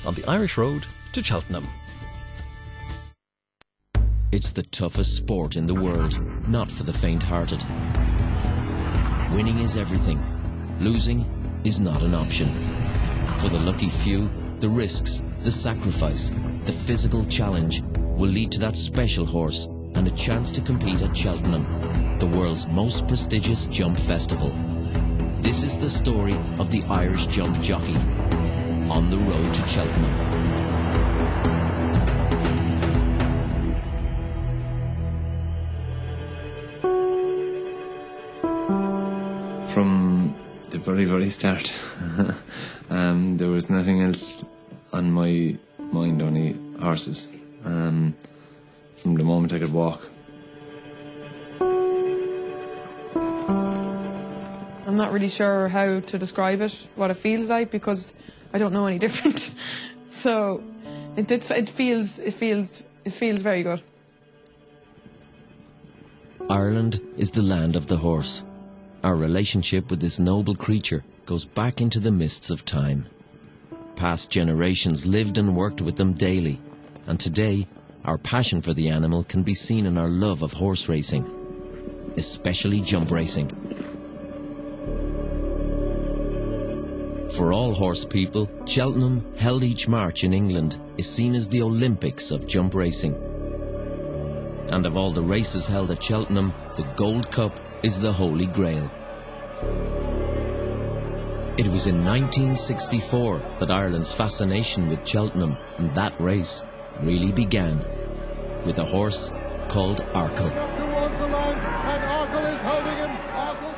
on the Irish road to Cheltenham. It's the toughest sport in the world, not for the faint-hearted. Winning is everything. Losing is not an option. For the lucky few, the risks, the sacrifice, the physical challenge will lead to that special horse and a chance to compete at Cheltenham, the world's most prestigious jump festival. This is the story of the Irish jump jockey on the road to Cheltenham. From the very, very start, there was nothing else on my mind, only horses. From the moment I could walk. I'm not really sure how to describe it, what it feels like, because I don't know any different. So it feels very good. Ireland is the land of the horse. Our relationship with this noble creature goes back into the mists of time. Past generations lived and worked with them daily, and today our passion for the animal can be seen in our love of horse racing, especially jump racing. For all horse people, Cheltenham, held each March in England, is seen as the Olympics of jump racing. And of all the races held at Cheltenham, the Gold Cup is the Holy Grail. It was in 1964 that Ireland's fascination with Cheltenham and that race really began, with a horse called Arkle.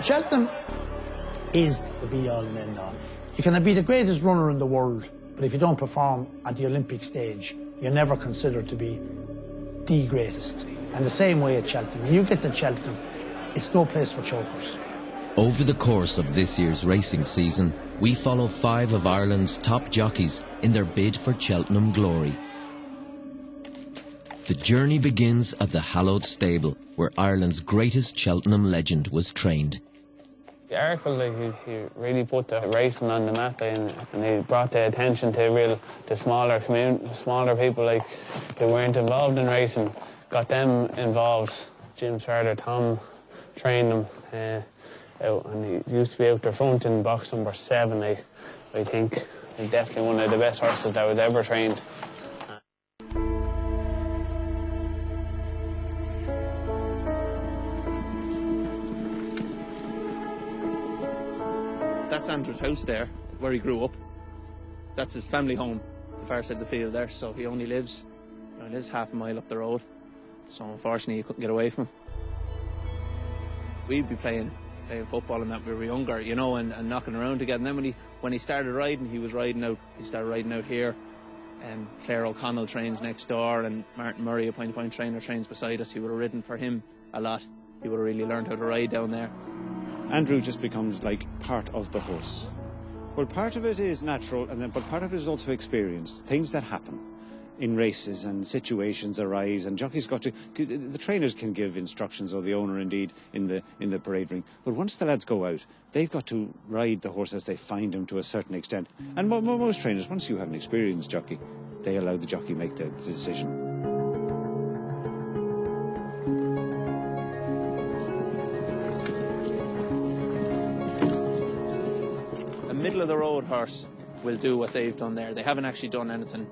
Cheltenham is the be-all and end-all. You can be the greatest runner in the world, but if you don't perform at the Olympic stage, you're never considered to be the greatest. And the same way at Cheltenham. When you get to Cheltenham, it's no place for chokers. Over the course of this year's racing season, we follow 5 of Ireland's top jockeys in their bid for Cheltenham glory. The journey begins at the hallowed stable, where Ireland's greatest Cheltenham legend was trained. Arkle, he really put the racing on the map, and he brought the attention to the smaller people like who weren't involved in racing, got them involved. Jim's father Tom trained him out, and he used to be out the front in box number 7. I think he's definitely one of the best horses that was ever trained. That's Andrew's house there, where he grew up. That's his family home, the far side of the field there, so he only lives half a mile up the road. So unfortunately he couldn't get away from him. We'd be playing football and that when we were younger, you know, and knocking around together. And then when he started riding, he started riding out here. Claire O'Connell trains next door, and Martin Murray, a point trainer, trains beside us. He would have ridden for him a lot. He would have really learned how to ride down there. Andrew just becomes like part of the horse. Well, part of it is natural, but part of it is also experience. Things that happen in races and situations arise, and jockeys the trainers can give instructions, or the owner indeed, in the parade ring. But once the lads go out, they've got to ride the horse as they find him to a certain extent. And most trainers, once you have an experienced jockey, they allow the jockey make the decision. Middle-of-the-road horse will do what they've done there. They haven't actually done anything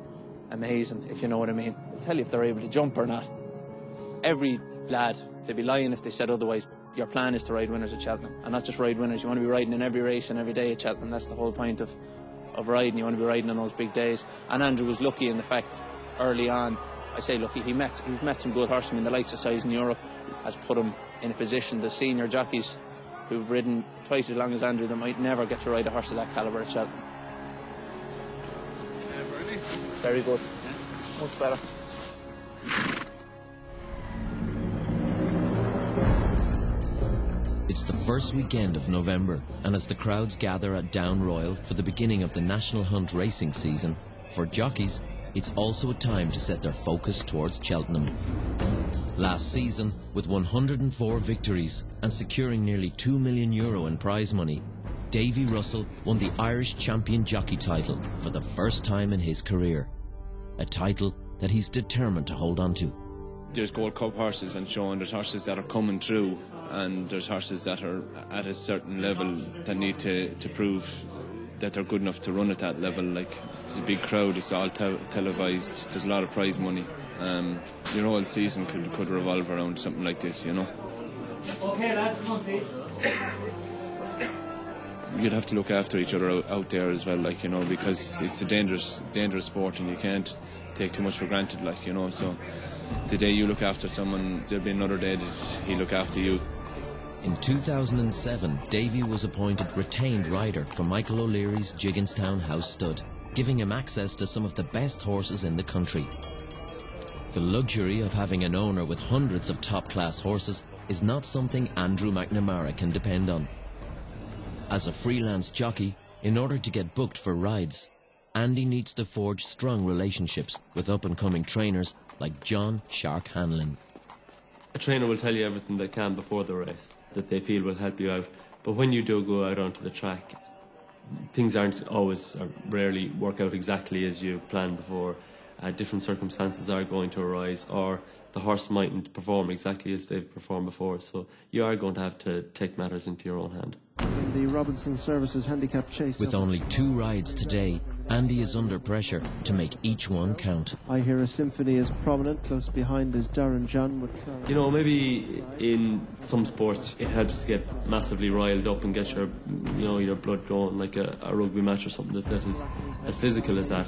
amazing, if you know what I mean. I'll tell you if they're able to jump or not. Every lad, they'd be lying if they said otherwise. Your plan is to ride winners at Cheltenham, and not just ride winners. You want to be riding in every race and every day at Cheltenham. That's the whole point of riding. You want to be riding on those big days. And Andrew was lucky in the fact, early on, I say lucky, he's met some good horsemen. The likes of size in Europe has put him in a position. The senior jockeys who've ridden twice as long as Andrew, they might never get to ride a horse of that calibre at Cheltenham. Very good. Much better. It's the first weekend of November, and as the crowds gather at Down Royal for the beginning of the National Hunt racing season, for jockeys, it's also a time to set their focus towards Cheltenham. Last season, with 104 victories and securing nearly €2 million in prize money, Davy Russell won the Irish Champion Jockey title for the first time in his career. A title that he's determined to hold on to. There's Gold Cup horses and showing there's horses that are coming through, and there's horses that are at a certain level that need to prove that they're good enough to run at that level. Like, there's a big crowd, it's all televised, there's a lot of prize money. Your whole season could revolve around something like this, you know. Okay, lads, come on, Pete. You'd have to look after each other out there as well, like, you know, because it's a dangerous sport and you can't take too much for granted, like, you know. So the day you look after someone, there'll be another day that he'll look after you. In 2007, Davy was appointed retained rider for Michael O'Leary's Gigginstown House Stud, giving him access to some of the best horses in the country. The luxury of having an owner with hundreds of top-class horses is not something Andrew McNamara can depend on. As a freelance jockey, in order to get booked for rides, Andy needs to forge strong relationships with up-and-coming trainers like John Shark Hanlon. A trainer will tell you everything they can before the race that they feel will help you out. But when you do go out onto the track, things aren't always or rarely work out exactly as you planned before. Different circumstances are going to arise, or the horse mightn't perform exactly as they've performed before. So you are going to have to take matters into your own hand. In the Robinson Services Handicap Chase. With only 2 rides today, Andy is under pressure to make each one count. I Hear a Symphony is prominent. Close behind is Darren John. You know, maybe in some sports it helps to get massively riled up and get your blood going, like a rugby match or something that is as physical as that.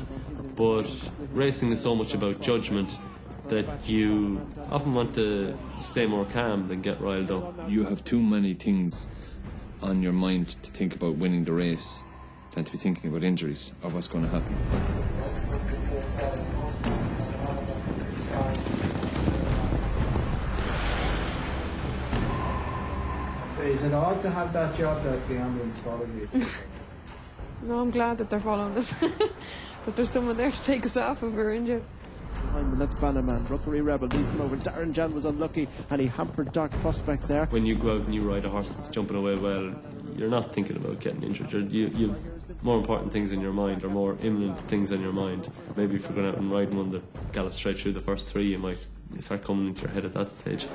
But racing is so much about judgment that you often want to stay more calm than get riled up. You have too many things on your mind to think about winning the race than to be thinking about injuries or what's going to happen. Is it odd to have that job that the ambulance follows you? No, I'm glad that they're following us. But there's someone there to take us off if we're injured. Behind, that's Bannerman, Rookery Rebel, leafing over. Darren John was unlucky and he hampered Dark Prospect there. When you go out and you ride a horse that's jumping away well, you're not thinking about getting injured. You've more important things in your mind, or more imminent things in your mind. Maybe if you're going out and riding one that gallops straight through the first 3, you might start coming into your head at that stage.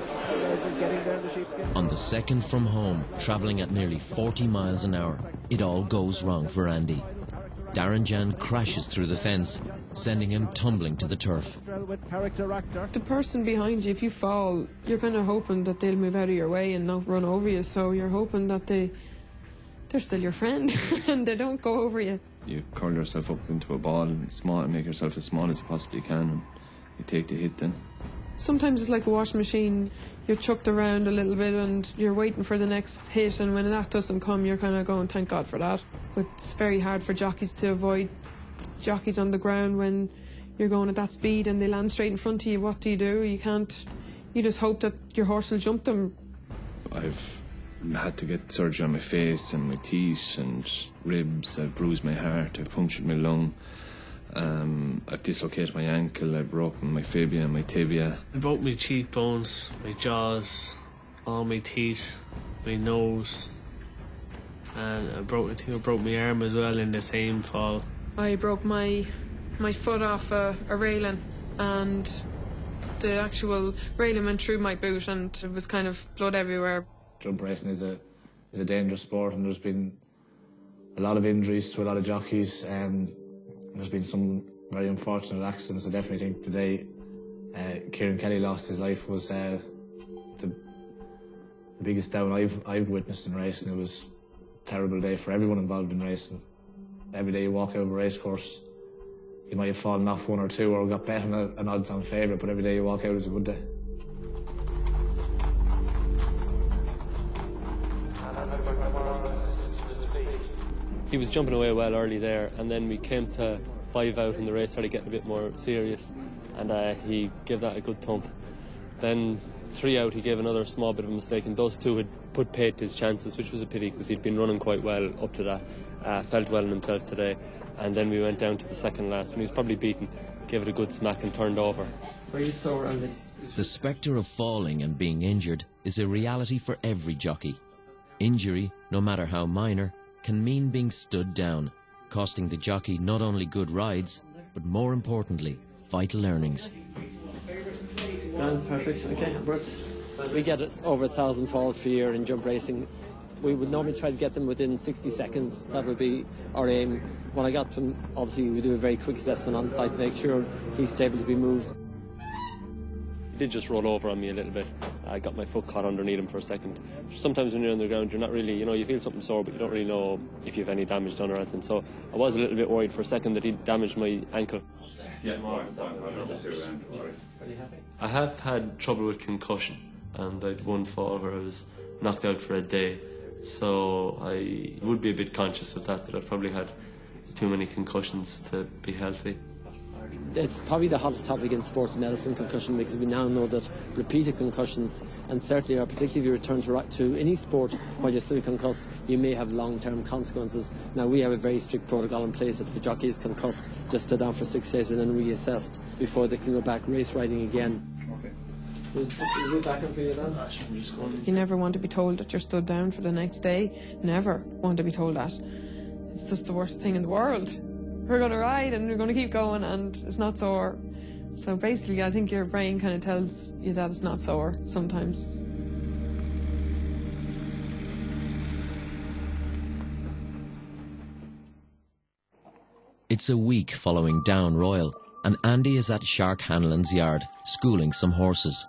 On the second from home, travelling at nearly 40 miles an hour, it all goes wrong for Andy. Darren Jan crashes through the fence, sending him tumbling to the turf. The person behind you, if you fall, you're kind of hoping that they'll move out of your way and not run over you, so you're hoping that they're still your friend and they don't go over you. You curl yourself up into a ball and make yourself as small as you possibly can, and you take the hit then. Sometimes it's like a washing machine. You're chucked around a little bit and you're waiting for the next hit, and when that doesn't come, you're kind of going, thank God for that. But it's very hard for jockeys to avoid jockeys on the ground when you're going at that speed and they land straight in front of you. What do? You just hope that your horse will jump them. I've had to get surgery on my face and my teeth and ribs. I've bruised my heart, I've punctured my lung. I've dislocated my ankle, I've broken my fibula and my tibia. I broke my cheekbones, my jaws, all my teeth, my nose, and I broke my arm as well in the same fall. I broke my foot off a railing, and the actual railing went through my boot, and it was kind of blood everywhere. Jump racing is a dangerous sport, and there's been a lot of injuries to a lot of jockeys, and there's been some very unfortunate accidents. I definitely think today Kieran Kelly lost his life was the biggest down I've witnessed in racing. It was a terrible day for everyone involved in racing. Every day you walk out of a race course, you might have fallen off 1 or 2 or got bet on an odds-on favourite, but every day you walk out is a good day. He was jumping away well early there, and then we came to 5 out and the race started getting a bit more serious, and he gave that a good thump. Then 3 out, he gave another small bit of a mistake, and those 2 had put paid his chances, which was a pity because he'd been running quite well up to that. Felt well in himself today, and then we went down to the second last when he was probably beaten, gave it a good smack and turned over. Were you sore, Andy? The spectre of falling and being injured is a reality for every jockey. Injury, no matter how minor, can mean being stood down, costing the jockey not only good rides, but more importantly, vital earnings. Perfect. Okay, we get over 1,000 falls per year in jump racing. We would normally try to get them within 60 seconds. That would be our aim. When I got to him, obviously we do a very quick assessment on site to make sure he's stable to be moved. He did just roll over on me a little bit. I got my foot caught underneath him for a second. Sometimes when you're on the ground, you're not really, you feel something sore, but you don't really know if you have any damage done or anything. So I was a little bit worried for a second that he'd damaged my ankle. I have had trouble with concussion, and I had one fall where I was knocked out for a day. So I would be a bit conscious of that I've probably had too many concussions to be healthy. It's probably the hottest topic in sports medicine, concussion, because we now know that repeated concussions, and certainly, particularly if you return to any sport while you're still concussed, you may have long-term consequences. Now, we have a very strict protocol in place that if a jockey is concussed, just stay down for 6 days and then reassessed before they can go back race riding again. You never want to be told that you're stood down for the next day. Never want to be told that. It's just the worst thing in the world. We're going to ride and we're going to keep going and it's not sore. So basically I think your brain kind of tells you that it's not sore sometimes. It's a week following Down Royal, and Andy is at Shark Hanlon's yard, schooling some horses.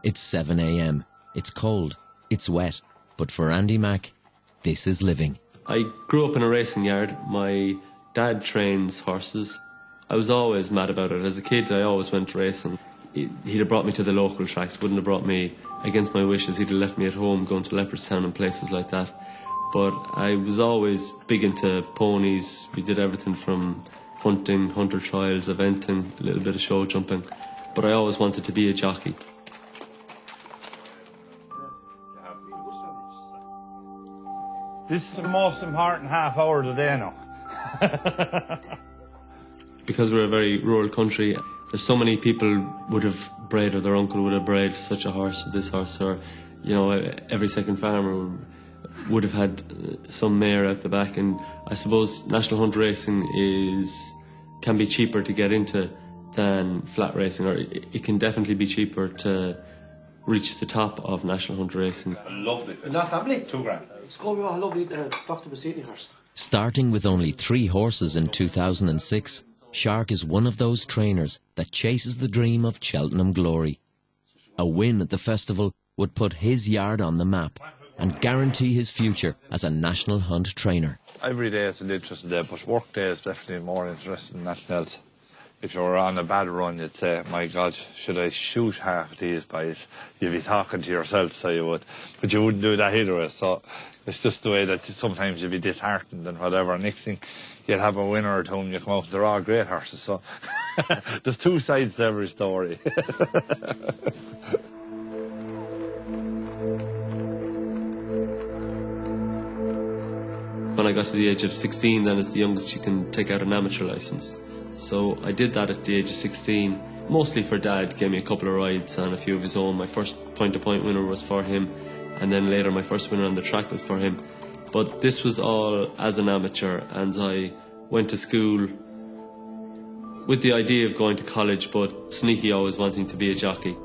It's 7 a.m. It's cold, it's wet, but for Andy Mack, this is living. I grew up in a racing yard. My dad trains horses. I was always mad about it. As a kid, I always went racing. He'd have brought me to the local tracks, wouldn't have brought me against my wishes. He'd have left me at home going to Leopardstown and places like that. But I was always big into ponies. We did everything from hunting, hunter trials, eventing, a little bit of show jumping. But I always wanted to be a jockey. This is the most important half hour of the day now. Because we're a very rural country, there's so many people would have bred, or their uncle would have bred such a horse, or this horse, or, every second farmer would have had some mare out the back. And I suppose national hunt racing can be cheaper to get into than flat racing, or it can definitely be cheaper to reach the top of national hunt racing. A lovely In that family? $2,000. It's called a lovely Dr. Bassini horse. Starting with only 3 horses in 2006, Shark is one of those trainers that chases the dream of Cheltenham glory. A win at the festival would put his yard on the map and guarantee his future as a national hunt trainer. Every day is an interesting day, but work day is definitely more interesting than anything else. If you were on a bad run, you'd say, my God, should I shoot half of these boys? You'd be talking to yourself, so you would. But you wouldn't do that either way. So it's just the way that sometimes you'd be disheartened and whatever. Next thing, you'd have a winner or two and you come out and they're all great horses. So there's 2 sides to every story. When I got to the age of 16, then as the youngest you can take out an amateur licence. So I did that at the age of 16, mostly for Dad. Gave me a couple of rides and a few of his own. My first point-to-point winner was for him, and then later my first winner on the track was for him. But this was all as an amateur, and I went to school with the idea of going to college, but sneaky always wanting to be a jockey.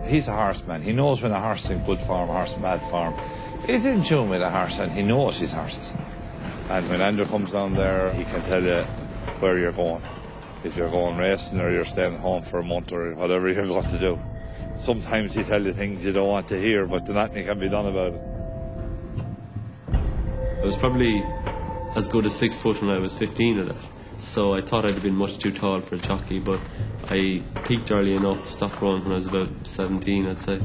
He's a horseman. He knows when a horse is in good form, a horse in bad form. He's in tune with a horse and he knows his horses. And when Andrew comes down there, he can tell you where you're going. If you're going racing or you're staying at home for a month or whatever you're going to do. Sometimes he tells you things you don't want to hear, but nothing can be done about it. I was probably as good as 6 foot when I was 15 at it. So I thought I'd have been much too tall for a jockey, but I peaked early enough, stopped growing when I was about 17, I'd say.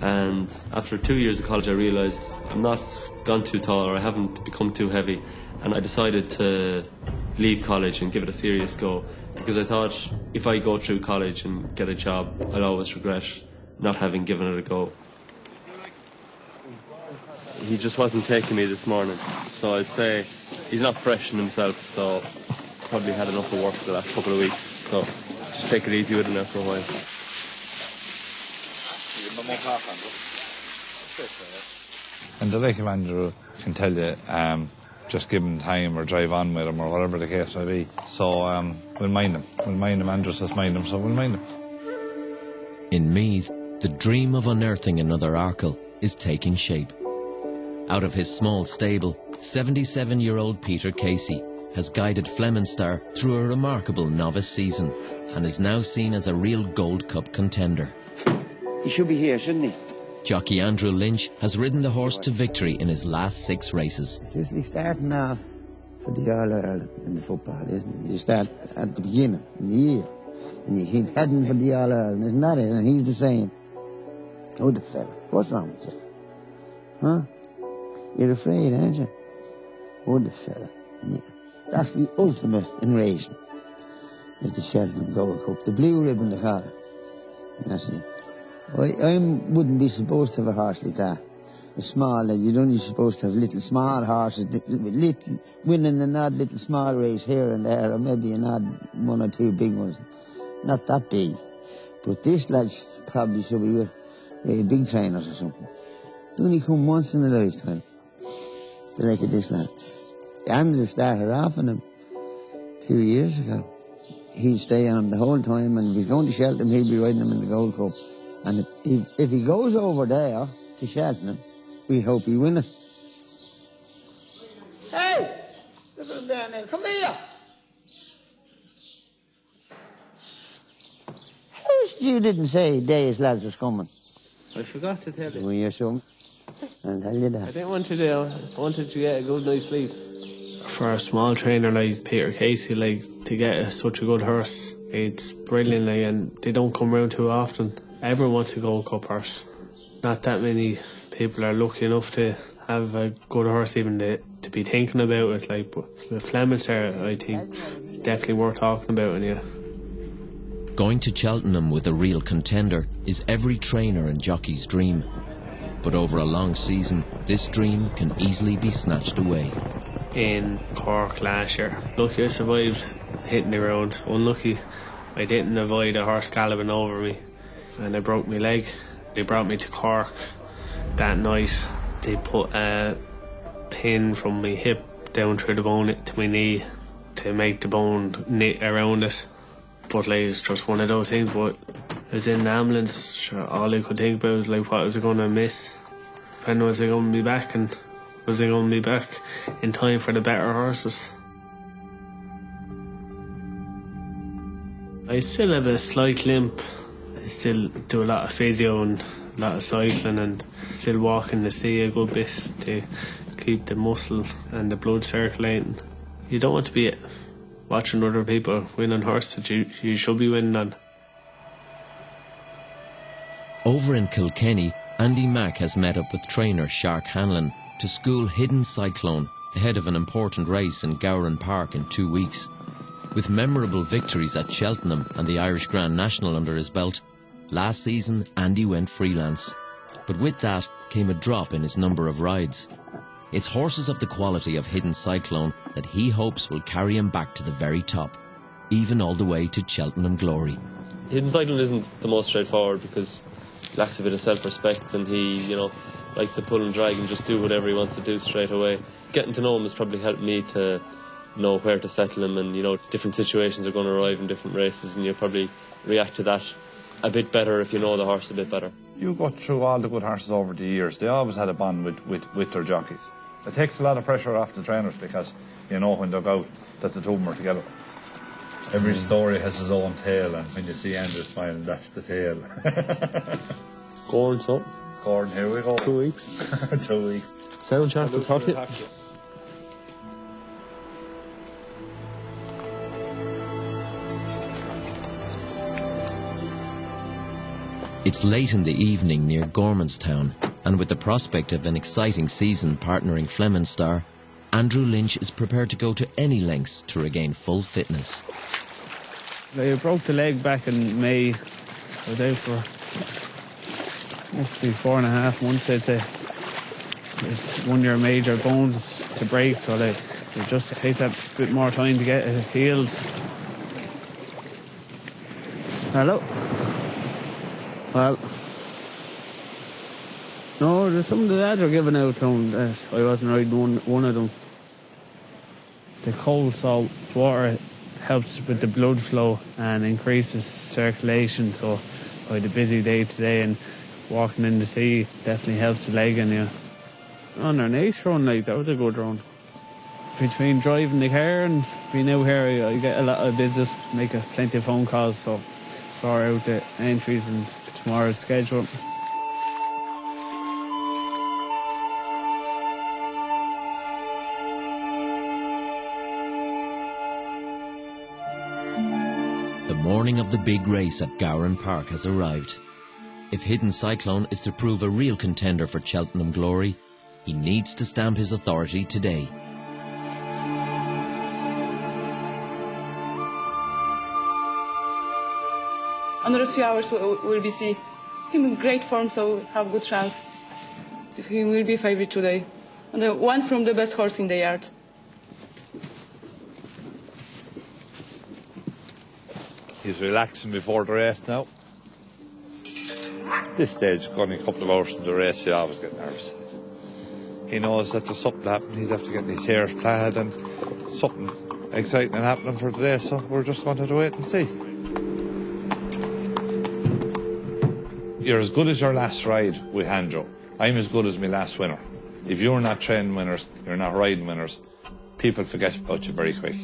And after 2 years of college, I realised I'm not gone too tall, or I haven't become too heavy. And I decided to leave college and give it a serious go, because I thought if I go through college and get a job, I'll always regret not having given it a go. He just wasn't taking me this morning, so I'd say he's not fresh in himself, so probably had enough of work the last couple of weeks, so just take it easy with him after a while. And the like of Andrew can tell you, just give him time or drive on with him or whatever the case may be. So we'll mind him. We'll mind him. Andrew says mind him, so we'll mind him. In Meath, the dream of unearthing another Arkle is taking shape. Out of his small stable, 77-year-old Peter Casey has guided Flemenstar through a remarkable novice season and is now seen as a real Gold Cup contender. He should be here, shouldn't he? Jockey Andrew Lynch has ridden the horse to victory in his last 6 races. It's just like starting off for the All-Ireland in the football, isn't it? You start at the beginning, in the year, and you keep heading for the All-Ireland, isn't that it? And he's the same. Oh, the fella. What's wrong with you? Huh? You're afraid, aren't you? Oh, the fella. Yeah. That's the ultimate in racing. Is the Cheltenham Gold Cup. The blue ribbon, they call it. That's it. I wouldn't be supposed to have a horse like that. A small, like, you're only supposed to have little small horses, little, winning an odd little small race here and there, or maybe an odd 1 or 2 big ones. Not that big. But this lad probably should be with big trainers or something. They only come once in a lifetime. The like of this lad. Andrew started off on him 2 years ago. He'd stay on him the whole time, and if he's going to Cheltenham, he'll be riding him in the Gold Cup. And if he goes over there to Cheltenham, we hope he win it. Hey! Look at him down there. Come here! You didn't say Day's lads was coming. I forgot to tell you. Well, you're some. I'll tell you that. I didn't want you to. I wanted to get a good night's sleep. For a small trainer like Peter Casey, like, to get such a good horse, it's brilliant, like, and they don't come round too often. Everyone wants a Gold Cup horse. Not that many people are lucky enough to have a good horse even to be thinking about it. Like, but with Flemenstar, I think it's definitely worth talking about it, yeah. Going to Cheltenham with a real contender is every trainer and jockey's dream. But over a long season, this dream can easily be snatched away. In Cork last year, lucky I survived hitting the ground. Unlucky I didn't avoid a horse galloping over me, and I broke my leg. They brought me to Cork that night. They put a pin from my hip down through the bone to my knee to make the bone knit around it. But like, it's just one of those things. But I was in the ambulance, sure, all I could think about was like, what was I going to miss? When was I going to be back, and was I going to be back in time for the better horses? I still have a slight limp. I still do a lot of physio and a lot of cycling, and still walk in the sea a good bit to keep the muscle and the blood circulating. You don't want to be watching other people win on horse that you should be winning on. Over in Kilkenny, Andy Mack has met up with trainer Shark Hanlon to school Hidden Cyclone ahead of an important race in Gowran Park in 2 weeks. With memorable victories at Cheltenham and the Irish Grand National under his belt, last season Andy went freelance. But with that came a drop in his number of rides. It's horses of the quality of Hidden Cyclone that he hopes will carry him back to the very top, even all the way to Cheltenham glory. Hidden Cyclone isn't the most straightforward because he lacks a bit of self-respect, and he, likes to pull and drag and just do whatever he wants to do straight away. Getting to know him has probably helped me to know where to settle him, and different situations are going to arrive in different races, and you'll probably react to that a bit better if you know the horse a bit better. You go through all the good horses over the years. They always had a bond with their jockeys. It takes a lot of pressure off the trainers because you know when they go out that the two of them are together. Every story has its own tale, and when you see Andrew smiling, that's the tale. Gordon, so. Gordon, here we go. 2 weeks. 2 weeks. Sound chance to talk to you. It's late in the evening near Gormanstown, and with the prospect of an exciting season partnering Flemenstar, Andrew Lynch is prepared to go to any lengths to regain full fitness. I broke the leg back in May. I was out for must be 4.5 months, I'd say. It's one of your major bones to break, so it just takes a bit more time to get it healed. Hello. Well, no, there's some of the lads are giving out on that I wasn't riding one of them. The cold salt water helps with the blood flow and increases circulation, so I had a busy day today and walking in the sea definitely helps the leg and you. On our nice run, like, that was a good run. Between driving the car and being out here, I get a lot of business, make plenty of phone calls, so sort out the entries and tomorrow's schedule. The morning of the big race at Gowran Park has arrived. If Hidden Cyclone is to prove a real contender for Cheltenham glory, he needs to stamp his authority today. Under a few hours we'll be see him in great form, so have good chance. He will be favourite today. And one from the best horse in the yard. He's relaxing before the race now. This stage, only a couple of hours from the race, you always get nervous. He knows that there's something happening. He's after getting his hair plaited and something exciting happening for the day, so we're just going to wait and see. You're as good as your last ride with Andrew. I'm as good as my last winner. If you're not training winners, you're not riding winners, people forget about you very quick.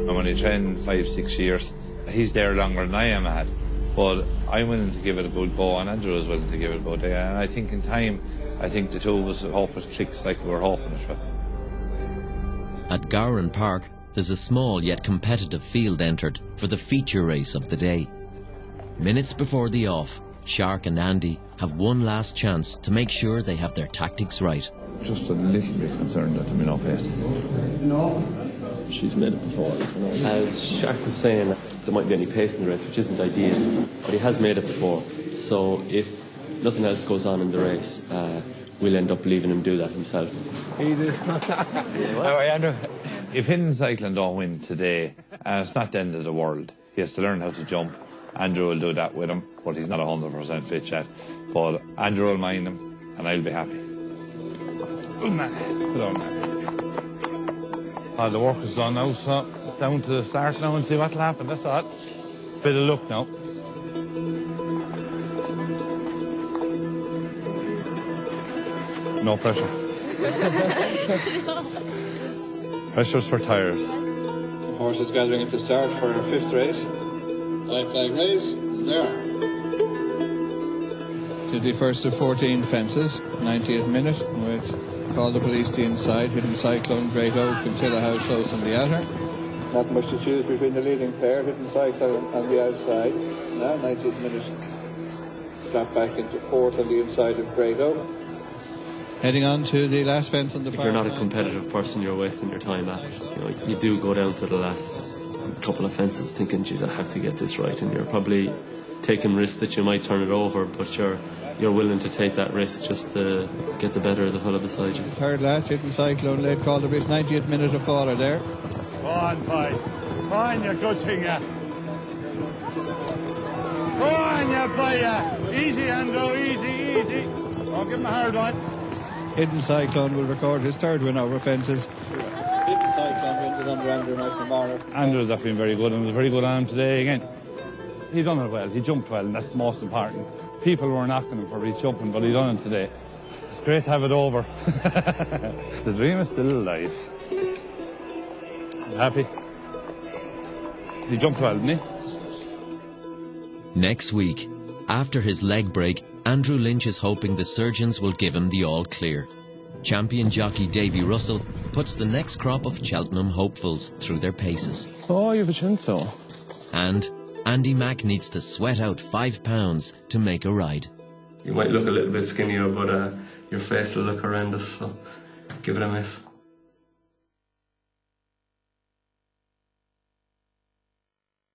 I'm only training 5-6 years. He's there longer than I am at. But I'm willing to give it a good go, and Andrew is willing to give it a good day. And I think in time, I think the two of us hope it clicks like we were hoping it would. At Gowran Park, there's a small yet competitive field entered for the feature race of the day. Minutes before the off, Shark and Andy have one last chance to make sure they have their tactics right. Just a little bit concerned that there'll be no pace. No. She's made it before. You know. As Shark was saying, there might be any pace in the race, which isn't ideal, but he has made it before. So if nothing else goes on in the race, we'll end up leaving him do that himself. He did. Andrew, if Hidden Cyclone don't win today, it's not the end of the world. He has to learn how to jump. Andrew will do that with him, but he's not 100% fit yet. But Andrew will mind him, and I'll be happy. Good man. Good on, man. The work is done now, so down to the start now and see what'll happen. That's all. Bit of luck now. No pressure. Pressure's for tyres. The horse is gathering at the start for our 5th race. 5-flag race, there. To the first of 14 fences, 90th minute, with Call the Police to inside, Hidden Cyclone, Great Oak and Tillahouse close on the outer. Not much to choose between the leading pair, Hidden Cyclone on the outside. Now 90th minute, drop back into 4th on the inside of Great Oak. Heading on to the last fence on the far If you're not a side. competitive person, you're wasting your time at it. You know, you do go down to the last couple of fences thinking, geez, I have to get this right, and you're probably taking risks that you might turn it over, but you're willing to take that risk just to get the better of the fellow beside you. Third last, Hidden Cyclone, late Call the Police, 90th minute of faller there. Go on, boy. Go on, you good thing, yeah. Go on, you boy, yeah. Easy, Andrew, easy. Oh, give him a hard one. Hidden Cyclone will record his 3rd win over fences. Hidden Cyclone wins it under Andrew McNamara. Andrew's definitely very good, and was very good on him today again. He done it well, he jumped well, and that's the most important. People were knocking him for his jumping, but he done it today. It's great to have it over. The dream is still alive. I'm happy. He jumped well, didn't he? Next week, after his leg break, Andrew Lynch is hoping the surgeons will give him the all clear. Champion jockey Davy Russell puts the next crop of Cheltenham hopefuls through their paces. Oh, you have a chance, so. And Andy Mack needs to sweat out £5 to make a ride. You might look a little bit skinnier, but your face will look horrendous, so give it a miss.